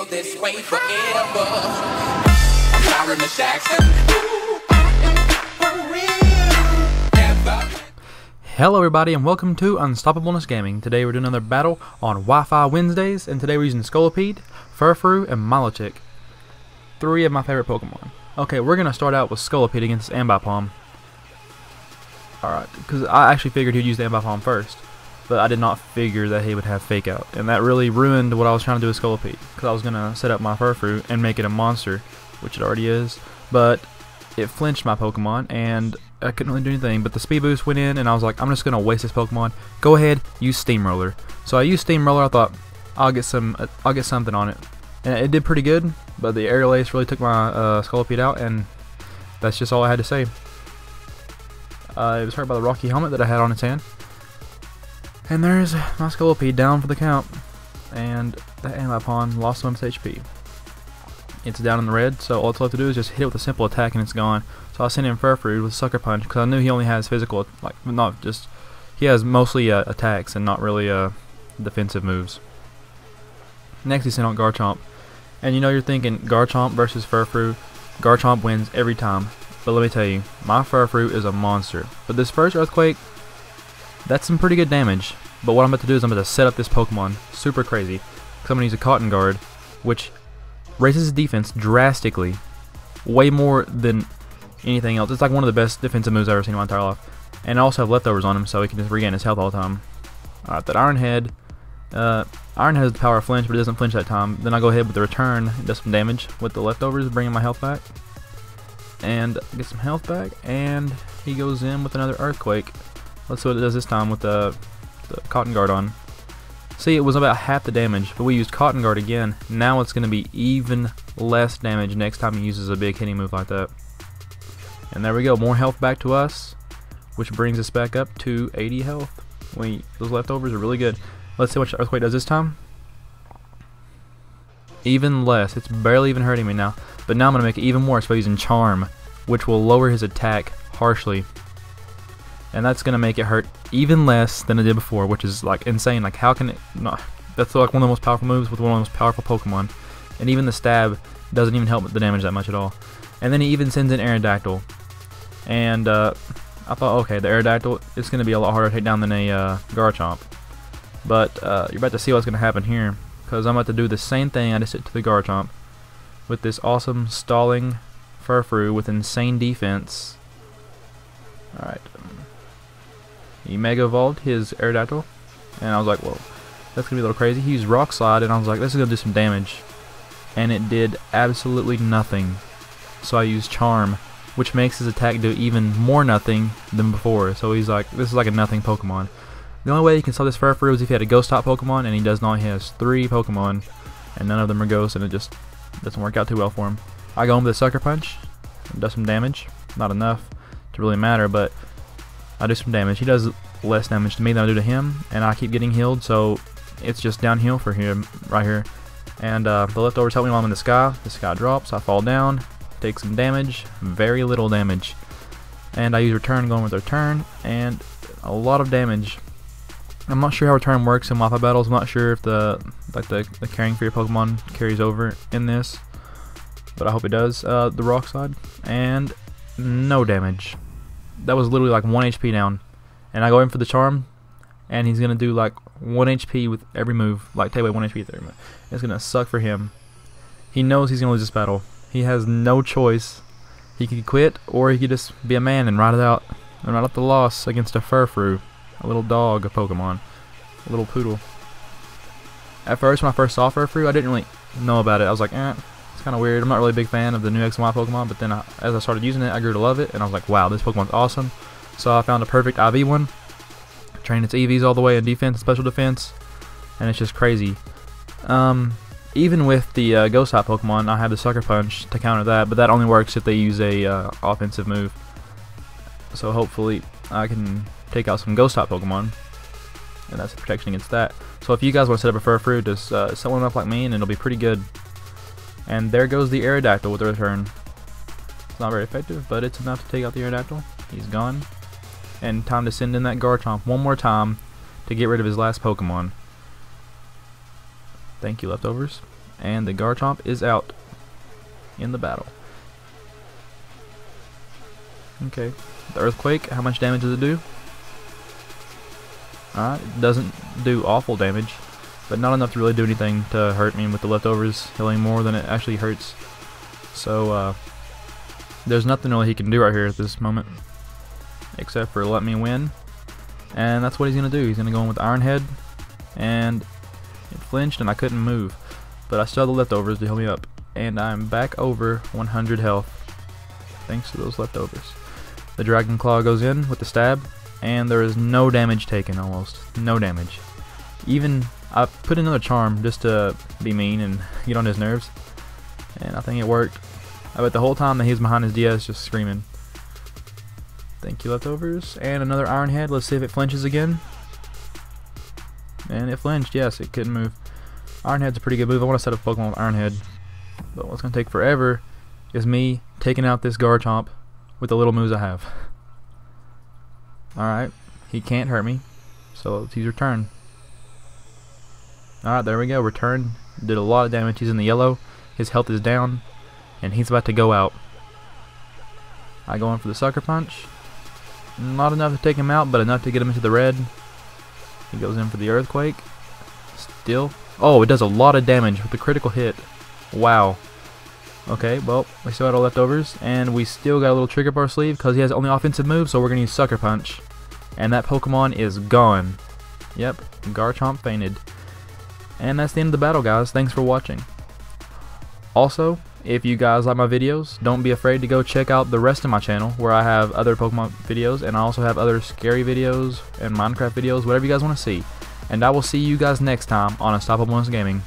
This way forever. I'm sorry, Miss Jackson. Hello everybody and welcome to Unstopablness Gaming. Today we're doing another battle on Wi-Fi Wednesdays, and today we're using Scolipede, Furfrou, and Malachik. Three of my favorite Pokemon. Okay, we're going to start out with Scolipede against Ambipom. Alright, because I actually figured he'd use the Ambipom first, but I did not figure that he would have Fake Out, and that really ruined what I was trying to do with Scolipede, because I was going to set up my Furfrou and make it a monster, which it already is, but it flinched my Pokemon, and I couldn't really do anything, but the speed boost went in, and I was like, I'm just going to waste this Pokemon. Go ahead, use Steamroller. So I used Steamroller. I thought, I'll get something on it. And it did pretty good, but the Aerial Ace really took my Scolipede out, and that's just all I had to say. It was hurt by the rocky helmet that I had on its hand. And there's my Scolipede down for the count. And that Ambipom lost some of its HP. It's down in the red, so all it's left to do is just hit it with a simple attack and it's gone. So I sent in Furfrou with Sucker Punch because I knew he only has physical, he has mostly attacks and not really defensive moves. Next he sent out Garchomp. And you know, you're thinking Garchomp versus Furfrou, Garchomp wins every time. But let me tell you, my Furfrou is a monster. But this first Earthquake, that's some pretty good damage. But what I'm about to do is I'm about to set up this Pokemon super crazy. Because I'm going to use a Cotton Guard, which raises his defense drastically, way more than anything else. It's like one of the best defensive moves I've ever seen in my entire life. And I also have leftovers on him, so he can just regain his health all the time. Alright, that Iron Head. Iron Head has the power of flinch, but it doesn't flinch that time. Then I go ahead with the return, does some damage with the leftovers, bringing my health back. And get some health back, and he goes in with another Earthquake. Let's see what it does this time with the Cotton Guard on. See, it was about half the damage, but we used Cotton Guard again. Now it's going to be even less damage next time he uses a big hitting move like that. And there we go, more health back to us, which brings us back up to 80 health. Those leftovers are really good. Let's see what Earthquake does this time. Even less. It's barely even hurting me now. But now I'm going to make it even worse by using Charm, which will lower his attack harshly. And that's going to make it hurt even less than it did before, which is like insane. Like, how can it not? That's like one of the most powerful moves with one of the most powerful Pokemon. And even the stab doesn't even help the damage that much at all. And then he even sends in Aerodactyl. And I thought, okay, the Aerodactyl is going to be a lot harder to take down than a Garchomp. But you're about to see what's going to happen here, because I'm about to do the same thing I just did to the Garchomp with this awesome stalling Furfrou with insane defense. Alright. He Mega Evolved his Aerodactyl, and I was like, whoa, that's going to be a little crazy. He used Rock Slide, and I was like, this is going to do some damage. And it did absolutely nothing. So I used Charm, which makes his attack do even more nothing than before. So he's like, this is like a nothing Pokemon. The only way you can stop this Furfrou is if he had a Ghost type Pokemon, and he does not. He has 3 Pokemon, and none of them are Ghosts, and it just doesn't work out too well for him. I go in with a Sucker Punch, and does some damage. Not enough to really matter, but I do some damage. He does less damage to me than I do to him, and I keep getting healed, so it's just downhill for him right here. And the leftovers help me while I'm in the sky. The sky drops, I fall down, take some damage, very little damage. And I use Return, going with Return, and a lot of damage. I'm not sure how Return works in Wifi Battles. I'm not sure if the caring for your Pokemon carries over in this, but I hope it does. The Rock Slide, and no damage. That was literally like 1 HP down. And I go in for the Charm, and he's going to do like 1 HP with every move. Like, take away 1 HP with every move. It's going to suck for him. He knows he's going to lose this battle. He has no choice. He could quit, or he could just be a man and ride it out. And ride out the loss against a Furfrou. A little dog, a Pokemon. A little poodle. At first, when I first saw Furfrou, I didn't really know about it. I was like, it's kind of weird. I'm not really a big fan of the new X and Y Pokemon, but then as I started using it, I grew to love it, and I was like, wow, this Pokemon's awesome. So I found a perfect IV one, trained its EVs all the way in defense and special defense, and it's just crazy. Even with the Ghost type Pokemon, I have the Sucker Punch to counter that, but that only works if they use a offensive move. So hopefully I can take out some Ghost type Pokemon, and that's a protection against that. So if you guys want to set up a Furfrou, just set one up like me, and it'll be pretty good. And there goes the Aerodactyl with the return. It's not very effective, but it's enough to take out the Aerodactyl. He's gone. And time to send in that Garchomp one more time to get rid of his last Pokemon. Thank you, leftovers. and the Garchomp is out in the battle. Okay, the Earthquake, how much damage does it do? Alright, it doesn't do awful damage, but not enough to really do anything to hurt me with the leftovers healing more than it actually hurts. So, there's nothing really he can do right here at this moment, except for let me win. And that's what he's going to do. He's going to go in with Iron Head, and it flinched and I couldn't move. But I still have the leftovers to heal me up, and I'm back over 100 health thanks to those leftovers. The Dragon Claw goes in with the stab, and there is no damage taken, almost. No damage. Even, I put another charm just to be mean and get on his nerves, and I think it worked. I bet the whole time that he was behind his DS just screaming. Thank you, leftovers. And another Iron Head. Let's see if it flinches again. And it flinched, yes, it couldn't move. Iron Head's a pretty good move. I want to set up Pokemon with Iron Head. But what's going to take forever is me taking out this Garchomp with the little moves I have. Alright, he can't hurt me, so let's use Return. Alright, there we go. Return did a lot of damage. He's in the yellow, his health is down, and he's about to go out. I go in for the Sucker Punch. Not enough to take him out, but enough to get him into the red. He goes in for the Earthquake. Still. Oh, it does a lot of damage with the critical hit. Wow. Okay, well, we still got our leftovers, and we still got a little trick up our sleeve because he has only offensive moves, so we're going to use Sucker Punch. And that Pokemon is gone. Yep, Garchomp fainted. And that's the end of the battle, guys. Thanks for watching. Also, if you guys like my videos, don't be afraid to go check out the rest of my channel, where I have other Pokemon videos, and I also have other scary videos and Minecraft videos, whatever you guys want to see. And I will see you guys next time on Unstopablness Gaming.